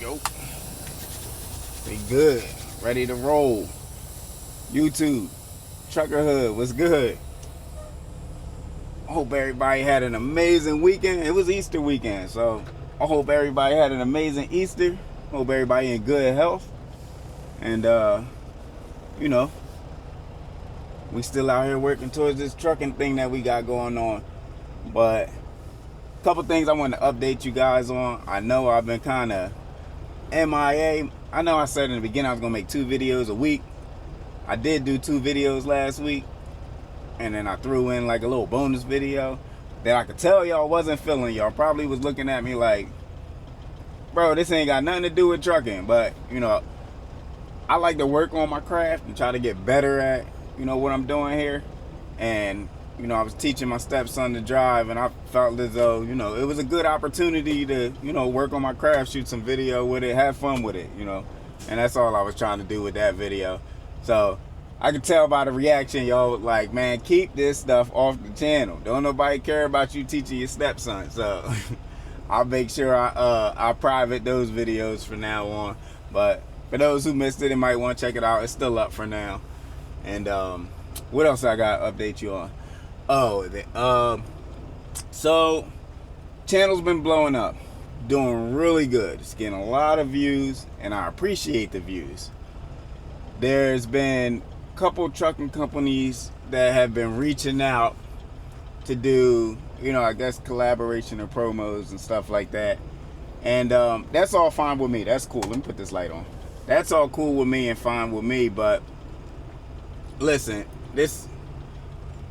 Yo, we good, ready to roll. YouTube, Trucker Hood, what's good? I hope everybody had an amazing weekend. It was Easter weekend, so I hope everybody had an amazing Easter. Hope everybody in good health. And, you know, we still out here working towards this trucking thing that we got going on. But a couple things I want to update you guys on. I know I've been kind of MIA. I know I said in the beginning I was going to make 2 videos a week. I did do 2 videos last week. And then I threw in like a little bonus video that I could tell y'all wasn't feeling. Y'all probably was looking at me like, bro, this ain't got nothing to do with trucking. But, you know, I like to work on my craft and try to get better at, you know, what I'm doing here. And, you know, I was teaching my stepson to drive, and I felt as though, you know, it was a good opportunity to, you know, work on my craft, shoot some video with it, have fun with it, you know. And that's all I was trying to do with that video. So I could tell by the reaction, y'all, like, man, keep this stuff off the channel. Don't nobody care about you teaching your stepson. So I'll make sure I private those videos from now on. But for those who missed it and might want to check it out, it's still up for now. And what else I got to update you on? Oh, so channel's been blowing up, doing really good. It's getting a lot of views, and I appreciate the views. There's been a couple trucking companies that have been reaching out to do, you know, I guess collaboration or promos and stuff like that. And that's all fine with me. That's cool. Let me put this light on. That's all cool with me and fine with me. But listen,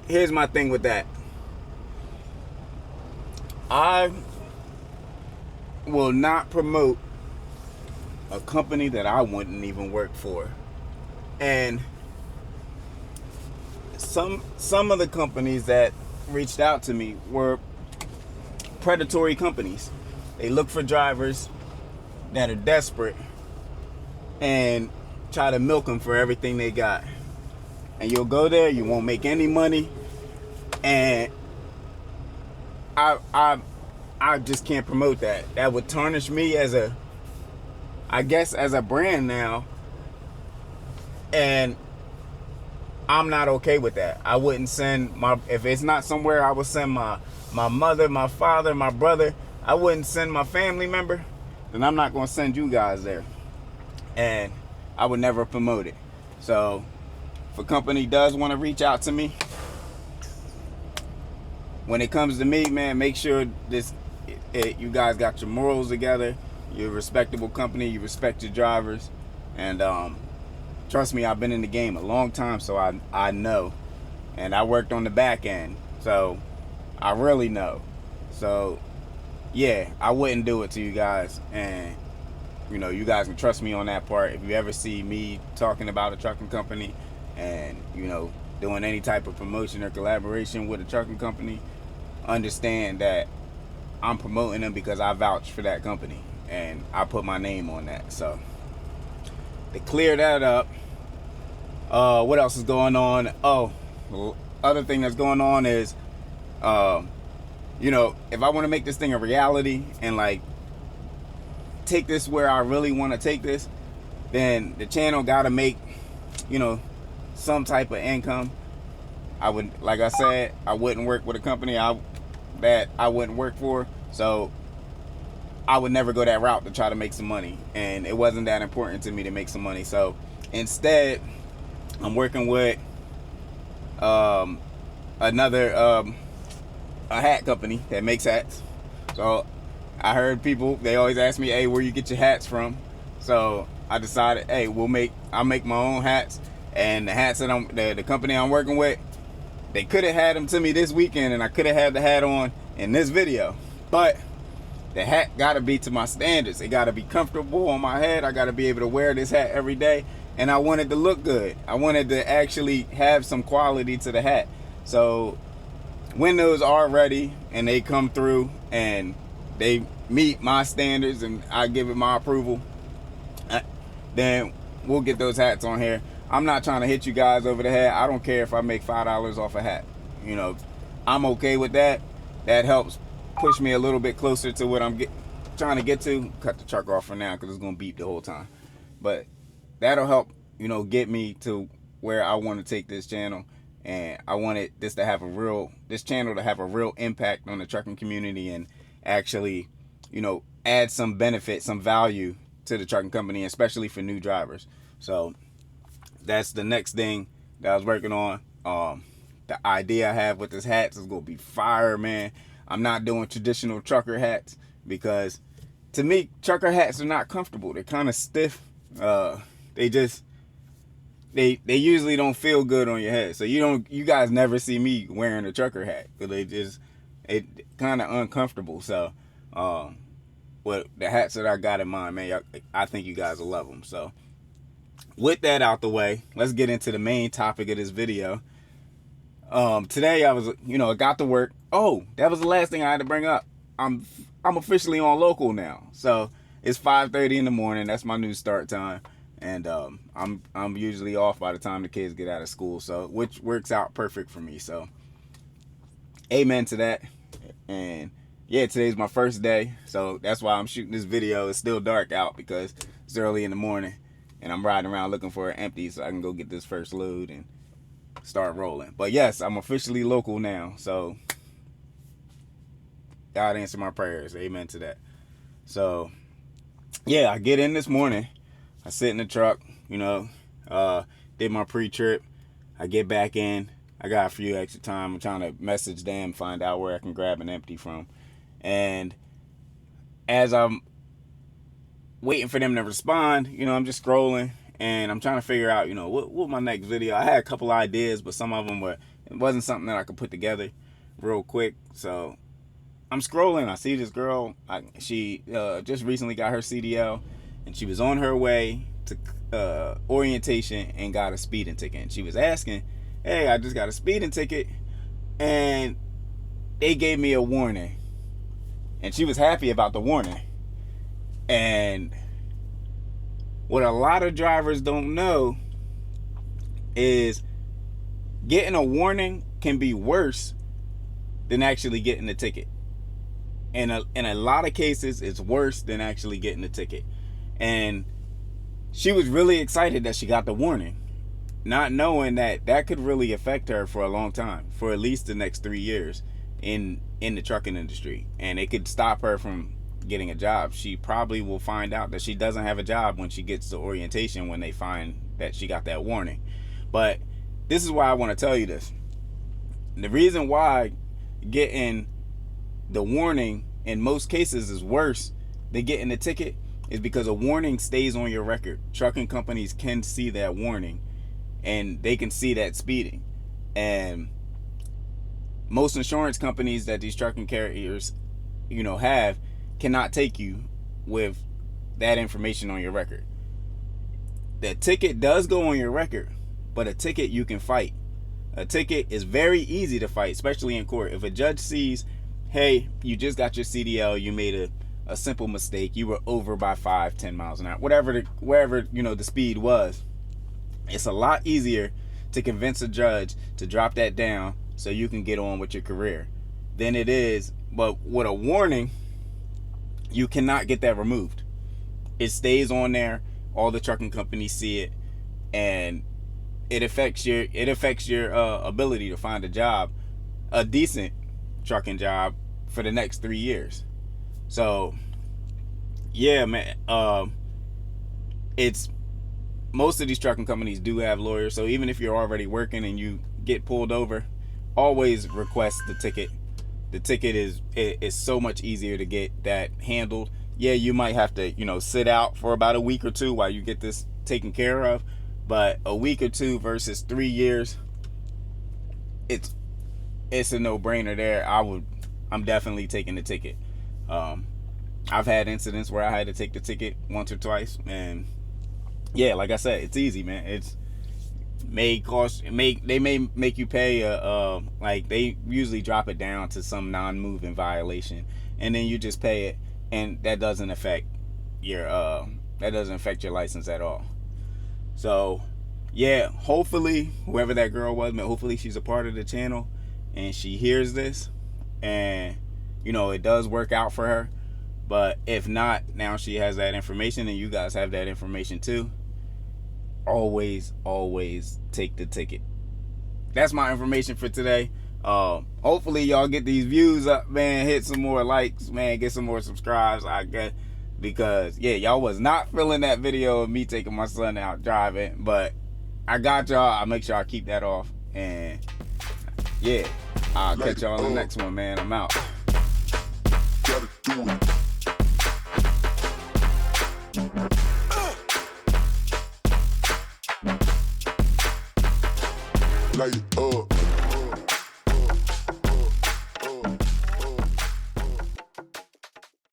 here's my thing with that. I will not promote a company that I wouldn't even work for. And some of the companies that reached out to me were predatory companies. They look for drivers that are desperate and try to milk them for everything they got. And you'll go there, you won't make any money, and I just can't promote that. That would tarnish me as a brand now, and I'm not okay with that. I wouldn't send if it's not somewhere I would send my mother, my father, my brother. I wouldn't send my family member, then I'm not going to send you guys there. And I would never promote it. So if a company does want to reach out to me, when it comes to me, man, make sure you guys got your morals together. You're a respectable company. You respect your drivers. And trust me, I've been in the game a long time, so I know. And I worked on the back end, so I really know. So yeah, I wouldn't do it to you guys. And you know, you guys can trust me on that part. If you ever see me talking about a trucking company and, you know, doing any type of promotion or collaboration with a trucking company, understand that I'm promoting them because I vouch for that company and I put my name on that. So to clear that up, what else is going on? Oh, other thing that's going on is, you know, if I want to make this thing a reality and like take this where I really want to take this, then the channel got to make, you know, some type of income. I would, like I said, I wouldn't work with a company that I wouldn't work for. So I would never go that route to try to make some money. And it wasn't that important to me to make some money. So instead, I'm working with another a hat company that makes hats. So I heard people, they always ask me, hey, where you get your hats from? So I decided, hey, I'll make my own hats. And the hats that the company I'm working with, they could have had them to me this weekend, and I could have had the hat on in this video. But the hat got to be to my standards. It got to be comfortable on my head. I got to be able to wear this hat every day. And I wanted to look good. I wanted to actually have some quality to the hat. So when those are ready and they come through and they meet my standards and I give it my approval, then we'll get those hats on here. I'm not trying to hit you guys over the head. I don't care if I make $5 off a hat. You know, I'm okay with that. That helps push me a little bit closer to what I'm trying to get to, cut the truck off for now because it's gonna beep the whole time. But that'll help, get me to where I want to take this channel. And I wanted this channel to have a real impact on the trucking community and actually, add some benefit, some value to the trucking company, especially for new drivers. So that's the next thing that I was working on. The idea I have with this hats is gonna be fire, man. I'm not doing traditional trucker hats because to me, trucker hats are not comfortable. They're kind of stiff. They usually don't feel good on your head. So you guys never see me wearing a trucker hat because it kind of uncomfortable. So, what the hats that I got in mind, man, I think you guys will love them. So, with that out the way, let's get into the main topic of this video. Today I got to work. Oh, that was the last thing I had to bring up. I'm officially on local now. So it's 5:30 in the morning. That's my new start time. And I'm usually off by the time the kids get out of school. So which works out perfect for me. So amen to that. And yeah, today's my first day. So that's why I'm shooting this video. It's still dark out because it's early in the morning. And I'm riding around looking for an empty so I can go get this first load and start rolling. But yes, I'm officially local now. So God answer my prayers. Amen to that. So yeah, I get in this morning. I sit in the truck, did my pre-trip. I get back in. I got a few extra time. I'm trying to message them, find out where I can grab an empty from. And as I'm waiting for them to respond, I'm just scrolling and I'm trying to figure out, what my next video. I had a couple ideas, but some of them it wasn't something that I could put together real quick. So I'm scrolling. I see this girl. She just recently got her CDL, and she was on her way to orientation and got a speeding ticket. And she was asking, "Hey, I just got a speeding ticket, and they gave me a warning." And she was happy about the warning. And what a lot of drivers don't know is getting a warning can be worse than actually getting the ticket. And in a lot of cases, it's worse than actually getting the ticket. And she was really excited that she got the warning, not knowing that could really affect her for a long time, for at least the next 3 years in the trucking industry. And it could stop her from getting a job. She probably will find out that she doesn't have a job when she gets to orientation, when they find that she got that warning. But this is why I want to tell you this. The reason why getting the warning in most cases is worse than getting the ticket is because a warning stays on your record. Trucking companies can see that warning and they can see that speeding. And most insurance companies that these trucking carriers, have cannot take you with that information on your record. The ticket does go on your record, but a ticket you can fight. A ticket is very easy to fight, especially in court. If a judge sees, hey, you just got your CDL, you made a simple mistake, you were over by 5-10 miles an hour, wherever the speed was, it's a lot easier to convince a judge to drop that down so you can get on with your career than it is. But with a warning, you cannot get that removed. It stays on there. All the trucking companies see it, and it affects your ability to find a job, a decent trucking job, for the next 3 years. So yeah, man, it's most of these trucking companies do have lawyers. So even if you're already working and you get pulled over, always request the ticket. The ticket is so much easier to get that handled. Yeah, you might have to, sit out for about a week or two while you get this taken care of. But a week or two versus 3 years, it's a no-brainer there. I'm definitely taking the ticket. I've had incidents where I had to take the ticket once or twice, and yeah, like I said, it's easy, man. They may make you pay like they usually drop it down to some non-moving violation, and then you just pay it, and that doesn't affect your license at all. So yeah, hopefully whoever that girl was, man, hopefully she's a part of the channel and she hears this, and it does work out for her. But if not, now she has that information and you guys have that information too. Always take the ticket. That's my information for today. Hopefully y'all get these views up, man. Hit some more likes, man. Get some more subscribes, I guess. Because, yeah, y'all was not feeling that video of me taking my son out driving. But I got y'all. I'll make sure I keep that off. And, yeah, I'll catch y'all on the next one, man. I'm out. Light it up.